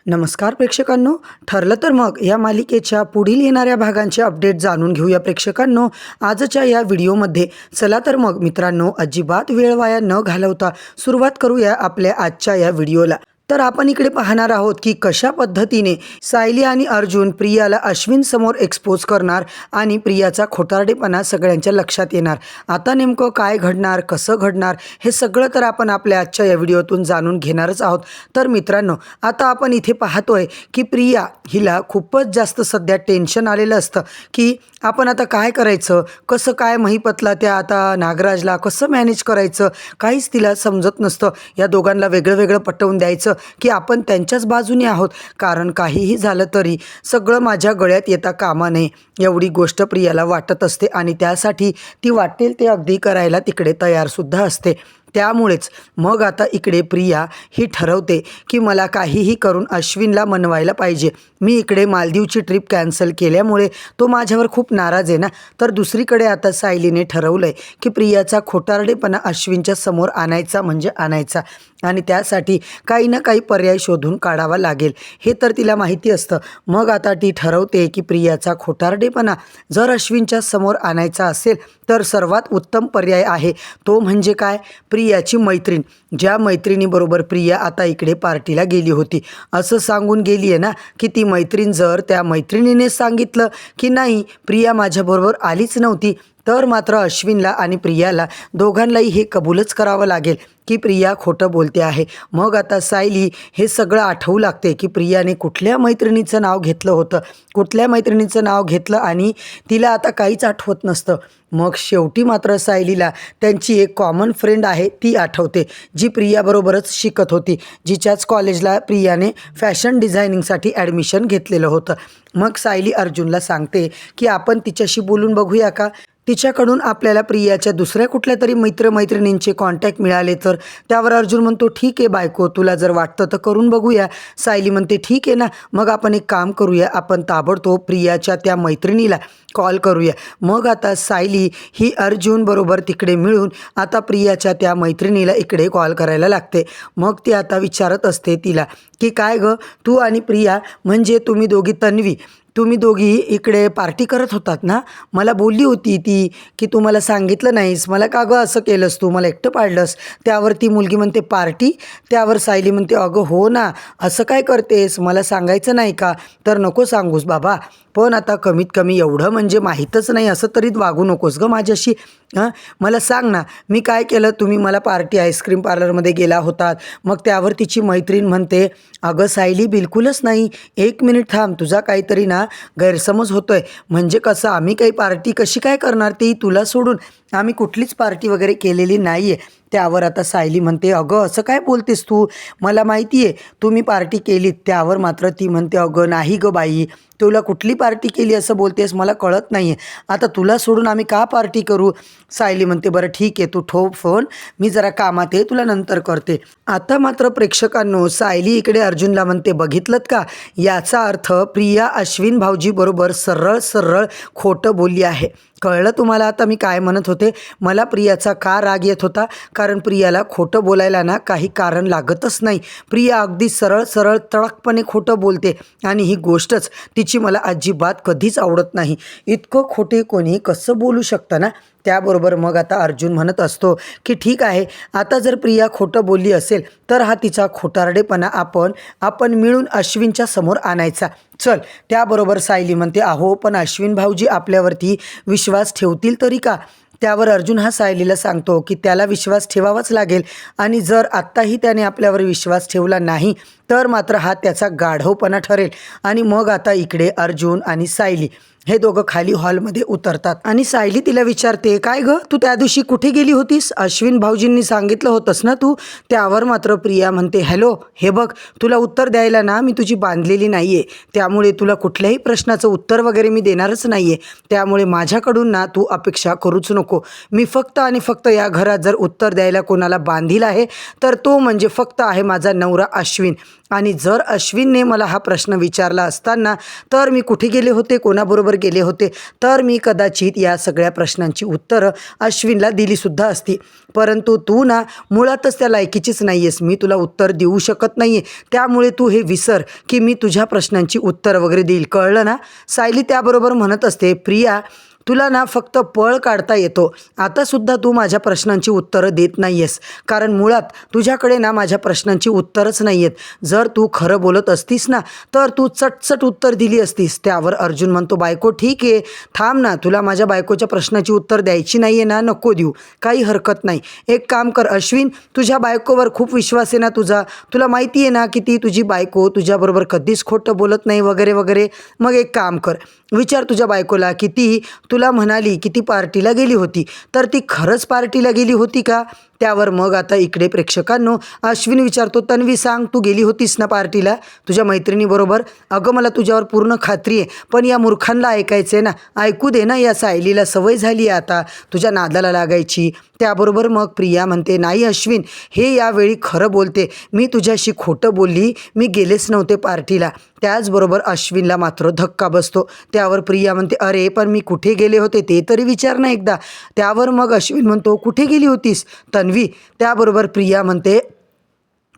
नमस्कार प्रेक्षकांनो, ठरलं तर मग या मालिकेच्या पुढील येणाऱ्या भागांचे अपडेट जाणून घेऊया प्रेक्षकांनो आजच्या या व्हिडिओमध्ये। चला तर मग मित्रांनो, अजिबात वेळ वाया न घालवता सुरुवात करूया आपल्या आजच्या या व्हिडिओला। तर आपण इकडे पाहणार आहोत की कशा पद्धतीने सायली आणि अर्जुन प्रियाला अश्विन समोर एक्सपोज करणार आणि प्रियाचा खोटारडेपणा सगळ्यांच्या लक्षात येणार। आता नेमकं काय घडणार, कसं घडणार हे सगळं तर आपण आपल्या आजच्या या व्हिडिओतून जाणून घेणारच आहोत। तर मित्रांनो, आता आपण इथे पाहतोय की प्रिया हिला खूपच जास्त सध्या टेन्शन आलेलं असतं की आपण आता काय करायचं, कसं काय महिपतला त्या आता नागराजला कसं मॅनेज करायचं, काहीच तिला समजत नसतं। या दोघांना वेगळं वेगळं पटवून द्यायचं की आपण त्यांच्याच बाजूने आहोत, कारण काहीही झालं तरी सगळं माझ्या गळ्यात येता कामा नये एवढी गोष्ट प्रियाला वाटत असते आणि त्यासाठी ती वाटेल ते अगदी करायला तिकडे तयारसुद्धा असते। त्यामुळेच मग आता इकडे प्रिया ही ठरवते की मला काहीही करून अश्विनला मनवायला पाहिजे। मी इकडे मालदीवची ट्रिप कॅन्सल केल्यामुळे तो माझ्यावर खूप नाराज आहे ना। तर दुसरीकडे आता सायलीने ठरवलं आहे की प्रियाचा खोटारडेपणा अश्विनच्या समोर आणायचा म्हणजे आणायचा आणि त्यासाठी काही ना काही पर्याय शोधून काढावा लागेल, हे तर तिला माहिती असतं। मग आता ती ठरवते की प्रियाचा खोटारडेपणा जर अश्विनच्या समोर आणायचा असेल तर सर्वात उत्तम पर्याय आहे तो म्हणजे काय, प्रियाची मैत्रीण। ज्या मैत्रिणीबरोबर प्रिया आता इकडे पार्टीला गेली होती, असं सांगून गेली आहे ना की ती मैत्रीण जर त्या मैत्रिणीने सांगितलं की नाही प्रिया माझ्याबरोबर आलीच नव्हती, तर मात्र अश्विनला आणि प्रियाला दोघांनाही हे कबूलच करावं लागेल की प्रिया खोटं बोलते आहे। मग आता सायली हे सगळं आठवू लागते की प्रियाने कुठल्या मैत्रिणीचं नाव घेतलं होतं, कुठल्या मैत्रिणीचं नाव घेतलं आणि तिला आता काहीच आठवत नसतं। मग शेवटी मात्र सायलीला त्यांची एक कॉमन फ्रेंड आहे ती आठवते, जी प्रियाबरोबरच शिकत होती, जिच्याच कॉलेजला प्रियाने फॅशन डिझायनिंगसाठी ॲडमिशन घेतलेलं होतं। मग सायली अर्जुनला सांगते की आपण तिच्याशी बोलून बघूया का, तिच्याकडून आपल्याला प्रियाच्या दुसऱ्या कुठल्या तरी मित्रमैत्रिणींचे कॉन्टॅक्ट मिळाले तर। त्यावर अर्जुन म्हणतो ठीक आहे बायको, तुला जर वाटतं तर करून बघूया। सायली म्हणते ठीक आहे ना, मग आपण एक काम करूया, आपण ताबडतोब प्रियाच्या त्या मैत्रिणीला कॉल करूया। मग आता सायली ही अर्जुन बरोबर तिकडे मिळून आता प्रियाच्या त्या मैत्रिणीला इकडे कॉल करायला लागते। मग ती आता विचारत असते तिला की काय गं, तू आणि प्रिया म्हणजे तुम्ही दोघी तुम्ही दोघी इकडे पार्टी करत होतात ना, मला बोलली होती ती की तू मला सांगितलं नाहीस, मला का गं असं केलंस, तू मला एकटं पाडलंस। त्यावर ती मुलगी म्हणते पार्टी, त्यावर सायली म्हणते अगं हो ना, असं काय करतेस, मला सांगायचं नाही का, तर नको सांगूस बाबा, पण आता कमीत कमी एवढं म्हणजे माहीतच नाही असं तरी वागू नकोस गं माझ्याशी। मला सांग ना मी काय केलं, तुम्ही मला पार्टी आईस्क्रीम पार्लरमध्ये गेला होतात। मग त्यावर तिची मैत्रीण म्हणते अगं सायली बिलकुलच नाही, एक मिनिट थांब, तुझा काहीतरी ना गैरसमज होतोय। म्हणजे कसं, आम्ही काही पार्टी कशी काय करणार, ती तुला सोडून आम्ही कुठलीच पार्टी वगैरे केलेली नाही आहे। त्यावर आता सायली म्हणते अगं असं काय बोलतेस तू, मला माहिती आहे तुम्ही पार्टी केलीत। त्यावर मात्र ती म्हणते अगं नाही गं बाई, तुला कुठली पार्टी केली असं बोलतेस, मला कळत नाही आहे, आता तुला सोडून आम्ही का पार्टी करू। सायली म्हणते बरं ठीक आहे, तू ठेव फोन, मी जरा कामात आहे, तुला नंतर करते। आता मात्र प्रेक्षकांनो, सायली इकडे अर्जुनला म्हणते बघितलंत का, याचा अर्थ प्रिया अश्विन भाऊजी बरोबर सरळ सरळ खोटं बोलली आहे। कळलं तुम्हाला आता मी काय म्हणत होते, मला प्रियाचा का राग येत होता, कारण प्रियाला खोटं बोलायला ना काही कारण लागतच नाही। प्रिया अगदी सरळ सरळ तडकपणे खोटं बोलते आणि ही गोष्टच तिची मला अजिबात कधीच आवडत नाही। इतकं खोटे कोणी कसं बोलू शकतं ना। त्याबरोबर मग आता अर्जुन म्हणत असतो की ठीक आहे, आता जर प्रिया खोटं बोलली असेल तर हा तिचा खोटारडेपणा आपण मिळून अश्विनच्या समोर आणायचा, चल। त्याबरोबर सायली म्हणते अहो पण अश्विन भाऊजी आपल्यावरती विश्वास ठेवतील तरी का। त्यावर अर्जुन हा सायलीला सांगतो की त्याला विश्वास ठेवावाच लागेल आणि जर आत्ताही त्याने आपल्यावर विश्वास ठेवला नाही तर मात्र हा त्याचा गाढवपणा ठरेल। आणि मग आता इकडे अर्जुन आणि सायली हे दोघं खाली हॉलमध्ये उतरतात आणि सायली तिला विचारते काय गं, तू त्या दिवशी कुठे गेली होतीस, अश्विन भाऊजींनी सांगितलं होतंस ना तू। त्यावर मात्र प्रिया म्हणते हॅलो, हे बघ तुला उत्तर द्यायला ना मी तुझी बांधलेली नाही आहे, त्यामुळे तुला कुठल्याही प्रश्नाचं उत्तर वगैरे मी देणारच नाही आहे, त्यामुळे माझ्याकडून ना तू अपेक्षा करूच नको। मी फक्त आणि फक्त या घरात जर उत्तर द्यायला कोणाला बांधील आहे तर तो म्हणजे फक्त आहे माझा नवरा अश्विन। आणि जर अश्विनने मला हा प्रश्न विचारला असताना तर मी कुठे गेले होते, कोणाबरोबर गेले होते, तर मी कदाचित या सगळ्या प्रश्नांची उत्तरं अश्विनला दिलीसुद्धा असती. परंतु तू ना मुळातच त्या लायकीचीच नाही आहेस, मी तुला उत्तर देऊ शकत नाही आहे. त्यामुळे तू हे विसर की मी तुझ्या प्रश्नांची उत्तरं वगैरे देईल, कळलं ना. सायली त्याबरोबर म्हणत असते, प्रिया तुला ना फक्त पळ काढता येतो. आतासुद्धा तू माझ्या प्रश्नांची उत्तरं देत नाही आहेस, कारण मुळात तुझ्याकडे ना माझ्या प्रश्नांची उत्तरच नाही आहेत. जर तू खरं बोलत असतीस ना तर तू चटचट उत्तर दिली असतीस. त्यावर अर्जुन म्हणतो, बायको ठीक आहे, थांब ना, तुला माझ्या बायकोच्या प्रश्नाची उत्तर द्यायची नाही आहे ना, नको देऊ, काही हरकत नाही. एक काम कर अश्विन, तुझ्या बायकोवर खूप विश्वास आहे ना तुझा, तुला माहिती आहे ना की ती तुझी बायको तुझ्याबरोबर कधीच खोटं बोलत नाही वगैरे वगैरे. मग एक काम कर, विचार तुझ्या बायकोला की ती तुला म्हणाली की ती पार्टीला गेली होती, तर ती खरंच पार्टीला गेली होती का. त्यावर मग आता इकडे प्रेक्षकांनो अश्विन विचारतो, तन्वी सांग, तू गेली होतीस ना पार्टीला तुझ्या मैत्रिणीबरोबर. अगं मला तुझ्यावर पूर्ण खात्री आहे, पण या मूर्खांना ऐकायचं आहे ना, ऐकू दे ना, या सायलीला सवय झाली आहे आता तुझ्या नादाला लागायची. त्याबरोबर मग प्रिया म्हणते, नाही अश्विन, हे यावेळी खरं बोलते, मी तुझ्याशी खोटं बोलली, मी गेलेच नव्हते पार्टीला. त्याचबरोबर अश्विनला मात्र धक्का बसतो. त्यावर प्रिया म्हणते, अरे पण मी कुठे गेले होते ते तरी विचार ना एकदा. त्यावर मग अश्विन म्हणतो, कुठे गेली होतीस तन्वी. त्याबरोबर प्रिया म्हणते,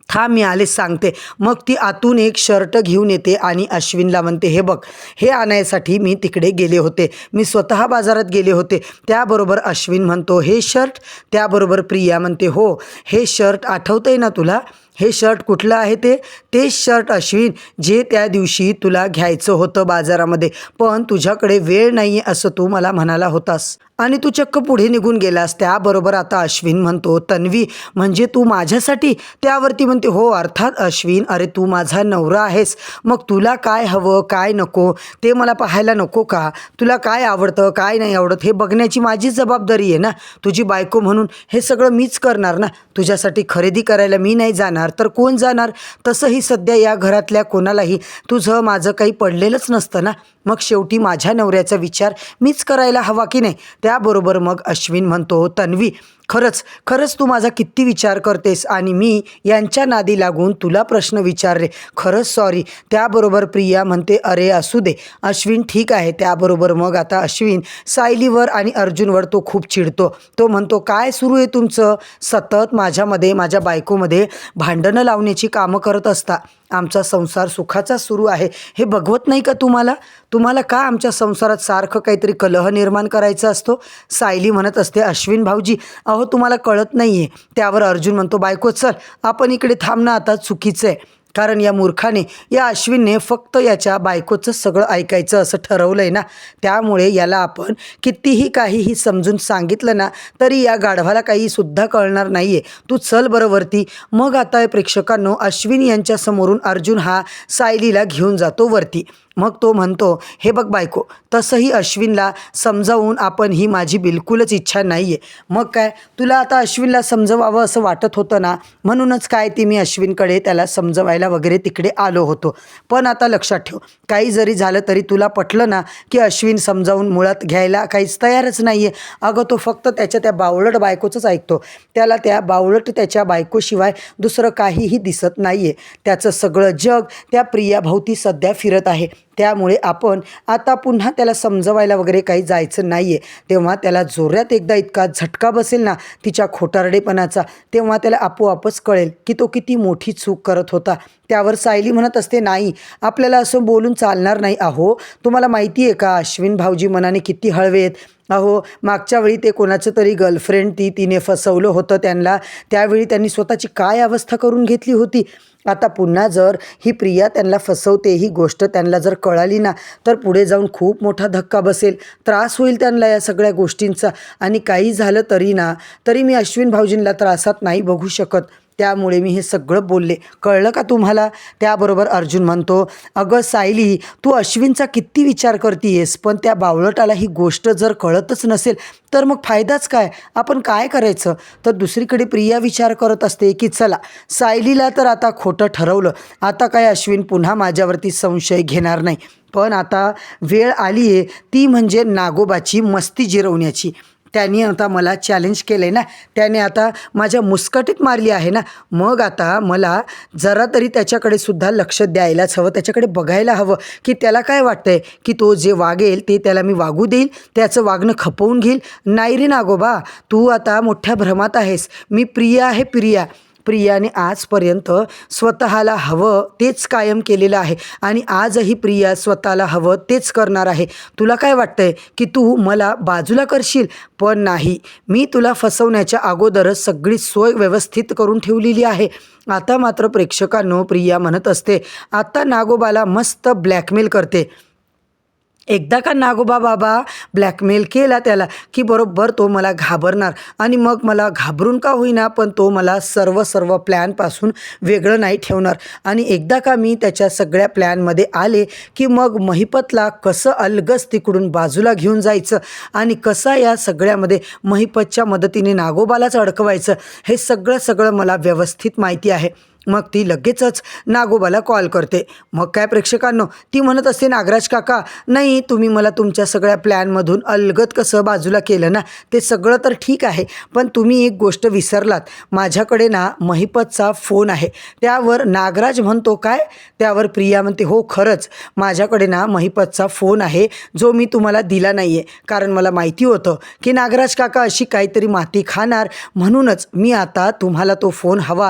थांब मी आलेच सांगते. मग ती आतून एक शर्ट घेऊन येते आणि अश्विनला म्हणते, हे बघ, हे आणायसाठी मी तिकडे गेले होते, मी स्वतः बाजारात गेले होते. त्याबरोबर अश्विन म्हणतो, हे शर्ट. त्याबरोबर प्रिया म्हणते, हो, हे शर्ट आठवतंय ना तुला, हे शर्ट कुठलं आहे तेच शर्ट अश्विन, जे त्या दिवशी तुला घ्यायचं होतं बाजारामध्ये, पण तुझ्याकडे वेळ नाही आहे असं तू मला म्हणाला होतास आणि तू चक्क पुढे निघून गेलास. त्याबरोबर आता अश्विन म्हणतो, तन्वी म्हणजे तू माझ्यासाठी. त्यावरती म्हणते, हो अर्थात अश्विन, अरे तू माझा नवरा आहेस, मग तुला काय हवं काय नको ते मला पाहायला नको का. तुला काय आवडतं काय नाही आवडत हे बघण्याची माझी जबाबदारी आहे ना, तुझी बायको म्हणून हे सगळं मीच करणार ना. तुझ्यासाठी खरेदी करायला मी नाही जाणार तर कोण जाणार. तसंही सध्या या घरातल्या कोणालाही तुझं माझं काही पडलेलंच नसतं ना, मग शेवटी माझ्या नवऱ्याचा विचार मीच करायला हवा की नाही. त्याबरोबर मग अश्विन म्हणतो, तन्वी खरंच तू माझा किती विचार करतेस आणि मी यांच्या नादी लागून तुला प्रश्न विचारले, खरंच सॉरी. त्याबरोबर प्रिया म्हणते, अरे असू दे अश्विन, ठीक आहे. त्याबरोबर मग आता अश्विन सायलीवर आणि अर्जुनवर तो खूप चिडतो. तो म्हणतो, काय सुरू आहे तुमचं, सतत माझ्यामध्ये माझ्या बायकोमध्ये भांडणं लावण्याची कामं करत असता. आमचा संसार सुखाचा सुरू आहे हे बघवत नाही का तुम्हाला का आमच्या संसारात सारखं काहीतरी कलह निर्माण करायचा असतो. सायली म्हणत असते, अश्विन भाऊजी अहो तुम्हाला कळत नाही आहे. त्यावर अर्जुन म्हणतो, बायको चल आपण इकडे थांबणं आता चुकीचं आहे, कारण या मूर्खाने या अश्विनने फक्त याच्या बायकोचं सगळं ऐकायचं असं ठरवलं आहे ना, त्यामुळे याला आपण कितीही काहीही समजून सांगितलं ना तरी या गाढवाला काहीसुद्धा कळणार नाही आहे. तू चल बरं वरती. मग आता प्रेक्षकांनो अश्विन यांच्यासमोरून अर्जुन हा सायलीला घेऊन जातो वरती. मग तो म्हणतो, हे बघ बायको, तसंही अश्विनला समजावून आपण ही माझी बिलकुलच इच्छा नाही आहे. मग काय तुला आता अश्विनला समजवावं असं वाटत होतं ना, म्हणूनच काय ती मी अश्विनकडे त्याला समजवायला वगैरे तिकडे आलो होतो. पण आता लक्षात ठेव, काही जरी झालं तरी तुला पटलं ना की अश्विन समजावून मुळात घ्यायला काहीच तयारच नाही आहे. अगं तो फक्त त्याच्या त्या बावळट बायकोचंच ऐकतो, त्याला त्या बावळट त्याच्या बायकोशिवाय दुसरं काहीही दिसत नाही आहे. त्याचं सगळं जग त्या प्रियाभोवती सध्या फिरत आहे. त्यामुळे आपण आता पुन्हा त्याला समजवायला वगैरे काही जायचं नाही आहे. तेव्हा त्याला जोरात एकदा इतका झटका बसेल ना तिच्या खोटारडेपणाचा, तेव्हा त्याला आपोआपच कळेल की तो किती मोठी चूक करत होता. त्यावर सायली म्हणत असते, नाही आपल्याला असं बोलून चालणार नाही. अहो तुम्हाला माहिती आहे का अश्विन भाऊजी मनाने किती हळवे आहेत. अहो मागच्या वेळी ते कोणाचं तरी गर्लफ्रेंड तिने फसवलं होतं त्यांना, त्यावेळी त्यांनी स्वतःची काय अवस्था करून घेतली होती. आता पुन्हा जर ही प्रिया त्यांना फसवते ही गोष्ट त्यांना जर कळाली ना तर पुढे जाऊन खूप मोठा धक्का बसेल, त्रास होईल त्यांना या सगळ्या गोष्टींचा. आणि काही झालं तरी मी अश्विन भाऊजींना त्रासात नाही बघू शकत, त्यामुळे मी हे सगळं बोलले, कळलं का तुम्हाला. त्याबरोबर अर्जुन म्हणतो, अगं सायली तू अश्विनचा किती विचार करतीयेस, पण त्या बावळटाला ही गोष्ट जर कळतच नसेल तर मग फायदाच काय, आपण काय करायचं. तर दुसरीकडे प्रिया विचार करत असते की चला सायलीला तर आता खोटं ठरवलं, आता काय अश्विन पुन्हा माझ्यावरती संशय घेणार नाही. पण आता वेळ आली आहे ती म्हणजे नागोबाची मस्ती जिरवण्याची. त्याने आता मला चॅलेंज केलं आहे ना, त्याने आता माझ्या मुस्कटीत मारली आहे ना, मग आता मला जरा तरी त्याच्याकडे सुद्धा लक्ष द्यायलाच हवं, त्याच्याकडे बघायला हवं की त्याला काय वाटतंय की तो जे वागेल ते त्याला मी वागू देईल, त्याचं वागणं खपवून घेईल. नाही रे नागोबा, तू आता मोठ्या भ्रमात आहेस. मी प्रिया आहे, प्रिया. प्रियाने आजपर्यंत स्वतःला हवं तेच कायम केलेलं आहे आणि आजही प्रिया स्वतःला हवं तेच करणार आहे. तुला काय वाटतंय की तू मला बाजूला करशील? पण नाही, मी तुला फसवण्याच्या अगोदरच सगळी सोय व्यवस्थित करून ठेवलेली आहे. आता मात्र प्रेक्षकांनो, प्रिया म्हणत असते, आता नागोबाला मस्त ब्लॅकमेल करते. एकदा का नागोबा बाबा ब्लॅकमेल केला त्याला की बरोबर तो मला घाबरणार आणि मग मला घाबरून का होईना पण तो मला सर्व प्लॅनपासून वेगळं नाही ठेवणार. आणि एकदा का मी त्याच्या सगळ्या प्लॅनमध्ये आले की मग महिपतला कसं अलगस तिकडून बाजूला घेऊन जायचं आणि कसं या सगळ्यामध्ये महिपतच्या मदतीने नागोबालाच अडकवायचं, हे सगळं मला व्यवस्थित माहिती आहे. मग ती लगेचच नागोबाला कॉल करते. मग काय प्रेक्षकांनो, ती म्हणत असते, नागराज काका, नाही तुम्ही मला तुमच्या सगळ्या प्लॅनमधून अलगद कसं बाजूला केलं ना, ते सगळं तर ठीक आहे, पण तुम्ही एक गोष्ट विसरलात. माझ्याकडे ना महिपतचा फोन आहे. त्यावर नागराज म्हणतो, काय? त्यावर प्रिया म्हणते, हो खरंच माझ्याकडे ना महिपतचा फोन आहे, जो मी तुम्हाला दिला नाही आहे, कारण मला माहिती होतं की नागराज काका अशी काहीतरी माती खाणार, म्हणूनच मी आता तुम्हाला तो फोन हवा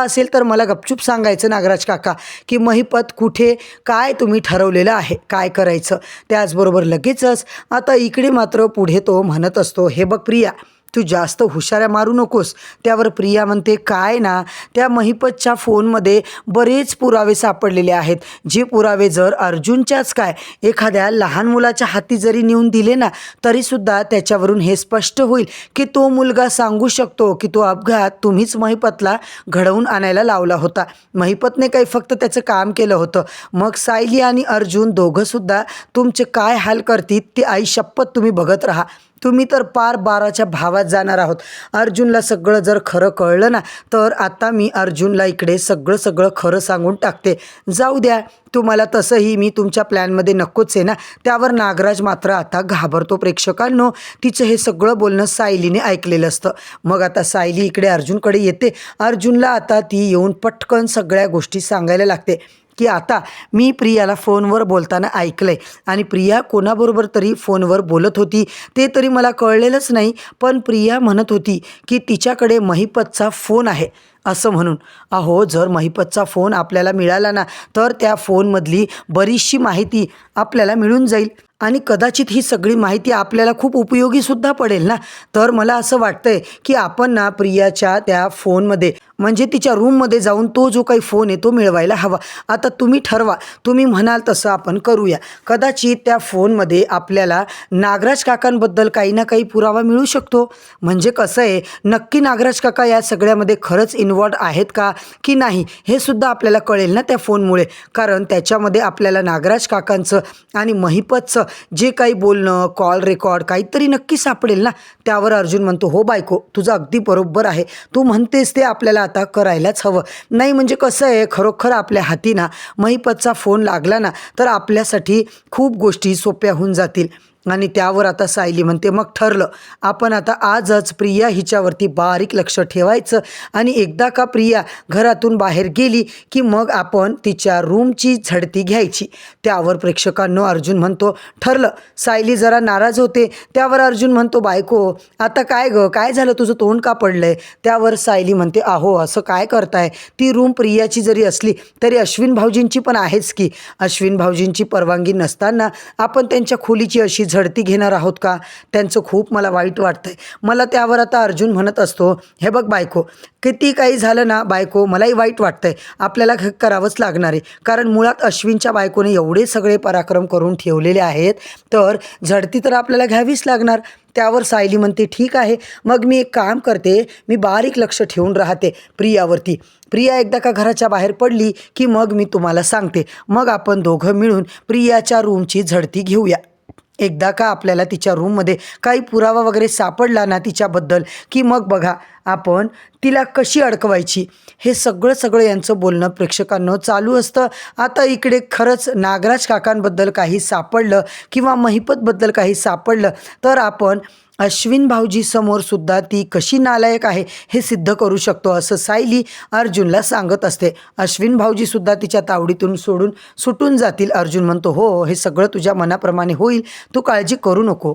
असेल तर मला गपचूप सांगायचं नागराज काका की महिपत कुठे, काय तुम्ही ठरवलेलं आहे काय करायचं. त्याचबरोबर लगेचच आता इकडे मात्र पुढे तो म्हणत असतो, हे बघ प्रिया, तू जास्त हुशाऱ्या मारू नकोस. त्यावर प्रिया म्हणते, काय ना, त्या महिपतच्या फोनमध्ये बरेच पुरावे सापडलेले आहेत, जे पुरावे जर अर्जुनच्याच काय एखाद्या लहान मुलाच्या हाती जरी नेऊन दिले ना, तरीसुद्धा त्याच्यावरून हे स्पष्ट होईल की तो मुलगा सांगू शकतो की तो अपघात तुम्हीच महिपतला घडवून आणायला लावला होता. महिपतने काही फक्त त्याचं काम केलं होतं. मग सायली आणि अर्जुन दोघंसुद्धा तुमचे काय हाल करतील ते आई शपथ तुम्ही बघत राहा. तुम्ही तर पार 12च्या भावात जाणार आहोत. अर्जुनला सगळं जर खरं कळलं ना, तर आता मी अर्जुनला इकडे सगळं खरं सांगून टाकते. जाऊ द्या, तुम्हाला तसंही मी तुमच्या प्लॅनमध्ये नकोच आहे ना. त्यावर नागराज मात्र आता घाबरतो. प्रेक्षकांनो, तिचं हे सगळं बोलणं सायलीने ऐकलेलं असतं. मग आता सायली इकडे अर्जुनकडे येते. अर्जुनला आता ती येऊन पटकन सगळ्या गोष्टी सांगायला लागते की आता मी प्रियाला फोनवर बोलताना ऐकलंय आणि प्रिया कोणाबरोबर तरी फोनवर बोलत होती ते तरी मला कळलेलंच नाही, पण प्रिया म्हणत होती की तिच्याकडे महिपतचा फोन आहे असं म्हणून. अहो, जर महिपतचा फोन आपल्याला मिळाला ना, तर त्या फोनमधली बरीचशी माहिती आपल्याला मिळून जाईल आणि कदाचित ही सगळी माहिती आपल्याला खूप उपयोगीसुद्धा पडेल ना. तर मला असं वाटतंय की आपण ना प्रियाच्या त्या फोनमध्ये म्हणजे तिच्या रूममध्ये जाऊन तो जो काही फोन आहे तो मिळवायला हवा. आता तुम्ही ठरवा, तुम्ही म्हणाल तसं आपण करूया. कदाचित त्या फोनमध्ये आपल्याला नागराज काकांबद्दल काही ना काही पुरावा मिळू शकतो. म्हणजे कसं आहे, नक्की नागराज काका या सगळ्यामध्ये खरंच इन्वॉल्व आहेत का की नाही, हे सुद्धा आपल्याला कळेल ना त्या फोनमुळे. कारण त्याच्यामध्ये आपल्याला नागराज काकांचं आणि महिपतचं जे काही बोलणं, कॉल रेकॉर्ड काहीतरी नक्की सापडेल ना. त्यावर अर्जुन म्हणतो, हो बायको, तुझं अगदी बरोबर आहे, तू म्हणतेस ते आपल्याला आता करायलाच हवं. नाही म्हणजे कसं आहे, खरोखर आपल्या हाती ना महिपतचा फोन लागला ना, तर आपल्यासाठी खूप गोष्टी सोप्या होऊन जातील. आणि त्यावर आता सायली म्हणते, मग ठरलं, आपण आता आजच प्रिया हिच्यावरती बारीक लक्ष ठेवायचं आणि एकदा का प्रिया घरातून बाहेर गेली की मग आपण तिच्या रूमची झडती घ्यायची. त्यावर प्रेक्षकांनो अर्जुन म्हणतो, ठरलं. सायली जरा नाराज होते. त्यावर अर्जुन म्हणतो, बायको आता काय गं, काय झालं, तुझं तोंड का पडलंय? त्यावर सायली म्हणते, अहो असं काय करताय, ती रूम प्रियाची जरी असली तरी अश्विन भाऊजींची पण आहेच की. अश्विन भाऊजींची परवानगी नसताना आपण त्यांच्या खोलीची अशी झडती घेणार आहोत का? त्यांचं खूप मला वाईट वाटतंय. मला त्यावर आता अर्जुन म्हणत असतो, हे बघ बायको, किती काही झालं ना बायको, मलाही वाईट वाटतंय, आपल्याला करावंच लागणार आहे. कारण मुळात अश्विनच्या बायकोने एवढे सगळे पराक्रम करून ठेवलेले आहेत, तर झडती तर आपल्याला घ्यावीच लागणार. त्यावर सायली म्हणते, ठीक आहे, मग मी एक काम करते, मी बारीक लक्ष ठेवून राहते प्रियावरती. प्रिया एकदा का घराच्या बाहेर पडली की मग मी तुम्हाला सांगते. मग आपण दोघं मिळून प्रियाच्या रूमची झडती घेऊया. एकदा का आपल्याला तिच्या रूममध्ये काही पुरावा वगैरे सापडला ना तिच्याबद्दल, की मग बघा आपण तिला कशी अडकवायची, हे सगळं यांचं बोलणं प्रेक्षकांनो चालू असतं. आता इकडे खरंच नागराज काकांबद्दल काही सापडलं किंवा महिपतबद्दल काही सापडलं तर आपण अश्विन भाऊजी समोर सुद्धा ती कशी नालायक आहे हे सिद्ध करू शकतो, असं सायली अर्जुनला सांगत असते. अश्विन भाऊजी सुद्धा तिच्या तावडीतून सुटून जातील. अर्जुन म्हणतो, हो हे सगळं तुझ्या मनाप्रमाणे होईल, तू काळजी करू नको,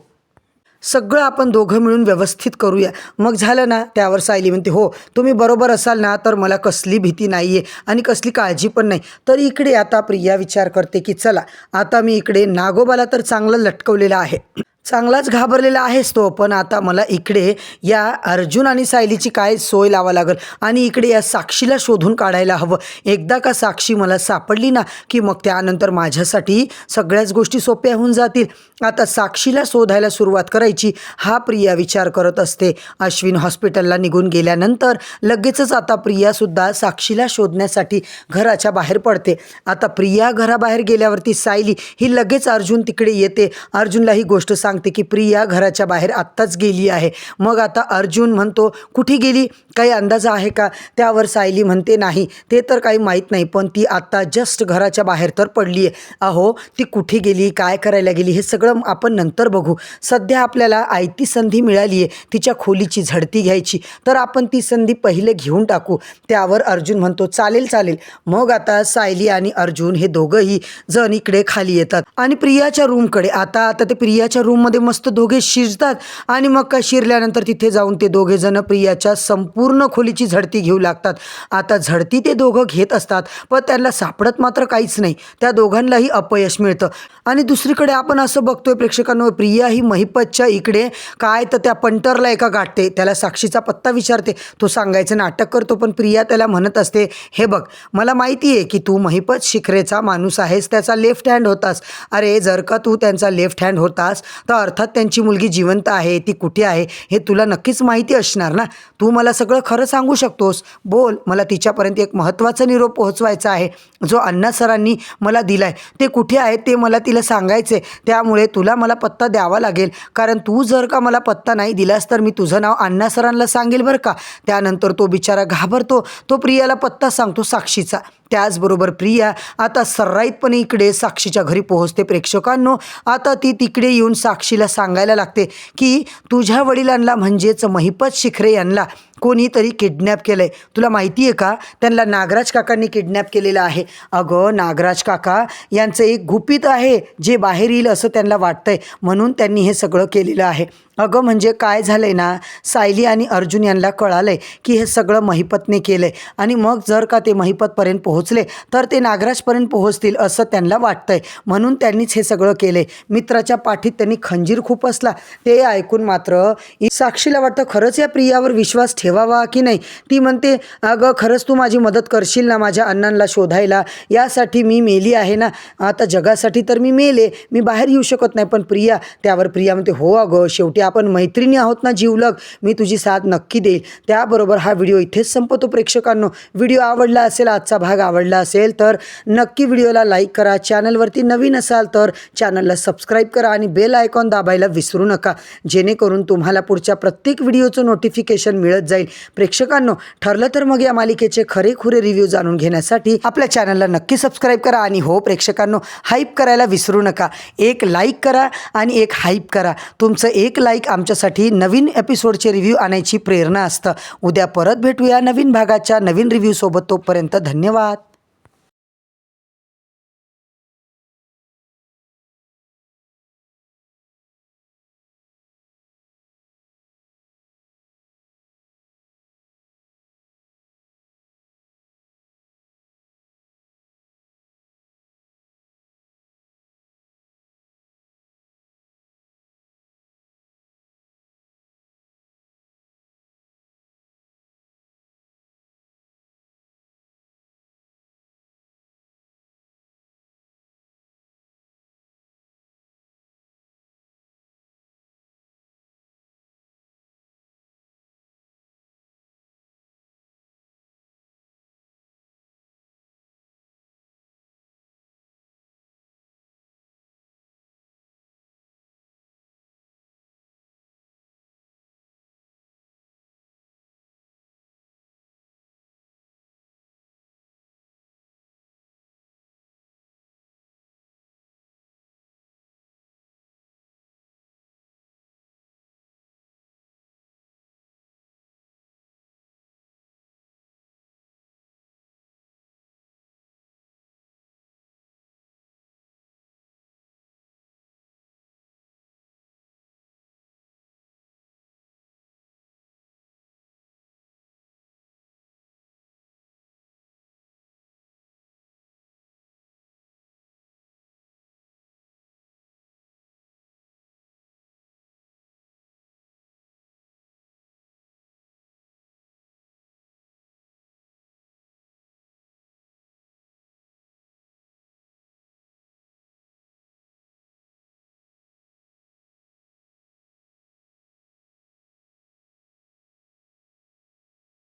सगळं आपण दोघं मिळून व्यवस्थित करूया. मग झालं ना. त्यावर सायली म्हणते, हो तुम्ही बरोबर असाल ना तर मला कसली भीती नाही आहे आणि कसली काळजी पण नाही. तर इकडे आता प्रिया विचार करते की चला आता मी इकडे नागोबाला तर चांगलं लटकवलेलं आहे, चांगलाच घाबरलेला आहेस तो, पण आता मला इकडे या अर्जुन आणि सायलीची काय सोय लावा लागेल आणि इकडे या साक्षीला शोधून काढायला हवं. एकदा का साक्षी मला सापडली ना की मग त्यानंतर माझ्यासाठी सगळ्याच गोष्टी सोप्या होऊन जातील. आता साक्षीला शोधायला सुरुवात करायची हा प्रिया विचार करत असते. अश्विन हॉस्पिटलला निघून गेल्यानंतर लगेचच आता प्रियासुद्धा साक्षीला शोधण्यासाठी घराच्या बाहेर पडते. आता प्रिया घराबाहेर गेल्यावरती सायली ही लगेच अर्जुन तिकडे येते. अर्जुनला ही गोष्ट सांगते की प्रिया घराच्या बाहेर आत्ताच गेली आहे. मग आता अर्जुन म्हणतो, कुठे गेली, काही अंदाज आहे का? त्यावर सायली म्हणते, नाही ते तर काही माहीत नाही, पण ती आत्ता जस्ट घराच्या बाहेर तर पडली आहे. अहो ती कुठे गेली, काय करायला गेली हे सगळं आपण नंतर बघू. सध्या आपल्याला आयती संधी मिळाली आहे तिच्या खोलीची झडती घ्यायची, तर आपण ती संधी पहिले घेऊन टाकू. त्यावर अर्जुन म्हणतो, चालेल. मग आता सायली आणि अर्जुन हे दोघंही जण इकडे खाली येतात आणि प्रियाच्या रूमकडे. आता ते प्रियाच्या रूममध्ये मस्त दोघे शिरतात आणि मग काय शिरल्यानंतर तिथे जाऊन ते दोघे जण प्रियाच्या संपूर्ण खोलीची झडती घेऊ लागतात. आता झडती ते दोघं घेत असतात पण त्यांना सापडत मात्र काहीच नाही. त्या दोघांनाही अपयश मिळतं. आणि दुसरीकडे आपण असं बघतोय प्रेक्षकांनो, प्रिया ही महिपतच्या इकडे काय तर त्या पंटरला एका गाठते, त्याला साक्षीचा पत्ता विचारते, तो सांगायचं नाटक करतो, पण प्रिया त्याला म्हणत असते, हे बघ मला माहिती आहे की तू महिपत शिखरेचा माणूस आहेस, त्याचा लेफ्ट हँड होतास. अरे जर का तू त्यांचा लेफ्ट हँड होतास तर अर्थात त्यांची मुलगी जिवंत आहे, ती कुठे आहे हे तुला नक्कीच माहिती असणार ना. तू मला सगळं खरं सांगू शकतोस, बोल. मला तिच्यापर्यंत एक महत्त्वाचा निरोप पोहोचवायचा आहे जो अण्णा सरांनी मला दिलाय, ते कुठे आहे ते मला तिला सांगायचे. त्यामुळे तुला मला पत्ता द्यावा लागेल, कारण तू जर का मला पत्ता नाही दिलास तर मी तुझं नाव अण्णा सरांना सांगेल बरं का. त्यानंतर तो बिचारा घाबरतो, तो प्रियाला पत्ता सांगतो साक्षीचा. त्याचबरोबर प्रिया आता सर्राईतपणे इकडे साक्षीच्या घरी पोहोचते. प्रेक्षकांनो आता ती तिकडे येऊन साक्षीला सांगायला लागते की तुझ्या वडिलांना म्हणजेच महिपत शिखरे यांना कोणीतरी किडनॅप केलं आहे. तुला माहिती आहे का, त्यांना नागराज काकांनी किडनॅप केलेलं आहे. अगं नागराज काका यांचं एक गुपित आहे जे बाहेर येईल असं त्यांना वाटतंय, म्हणून त्यांनी हे सगळं केलेलं आहे. अगं म्हणजे काय झालं आहे ना, सायली आणि अर्जुन यांना कळालं आहे की हे सगळं महिपतने केलं आहे आणि मग जर का ते महिपतपर्यंत पोहोचले तर ते नागराजपर्यंत पोहोचतील असं त्यांना वाटतं आहे, म्हणून त्यांनीच हे सगळं केलं आहे. मित्राच्या पाठीत त्यांनी खंजीर खूप असला. ते ऐकून मात्र साक्षीला वाटतं खरंच या प्रियावर विश्वास ठेवावा की नाही. ती म्हणते, अगं खरंच तू माझी मदत करशील ना माझ्या अण्णांना शोधायला, यासाठी मी मेली आहे ना, आता जगासाठी तर मी मेले, मी बाहेर येऊ शकत नाही. पण प्रिया, त्यावर प्रिया म्हणते, हो अगं शेवटी आपण मैत्रिणी आहोत ना जीवलग, मी तुझी साथ नक्की देईल. त्याबरोबर हा व्हिडिओ इथेच संपतो प्रेक्षकांनो. व्हिडिओ आवडला असेल, आजचा भाग आवडला असेल तर नक्की व्हिडिओला लाईक करा. चॅनलवरती नवीन असाल तर चॅनलला सबस्क्राईब करा आणि बेल आयकॉन दाबायला विसरू नका, जेणेकरून तुम्हाला पुढच्या प्रत्येक व्हिडिओचं नोटिफिकेशन मिळत जाईल. प्रेक्षकांनो ठरलं तर मग या मालिकेचे खरेखुरे रिव्ह्यू जाणून घेण्यासाठी आपल्या चॅनलला नक्की सबस्क्राईब करा. आणि हो प्रेक्षकांनो, हाईप करायला विसरू नका. एक लाईक करा आणि एक हाईप करा. तुमचं एक लाईक आमच्यासाठी नवीन एपिसोडचे रिव्ह्यू आणायची प्रेरणा असतं. उद्या परत भेटूया नवीन भागाच्या नवीन रिव्ह्यू सोबत. तोपर्यंत धन्यवाद.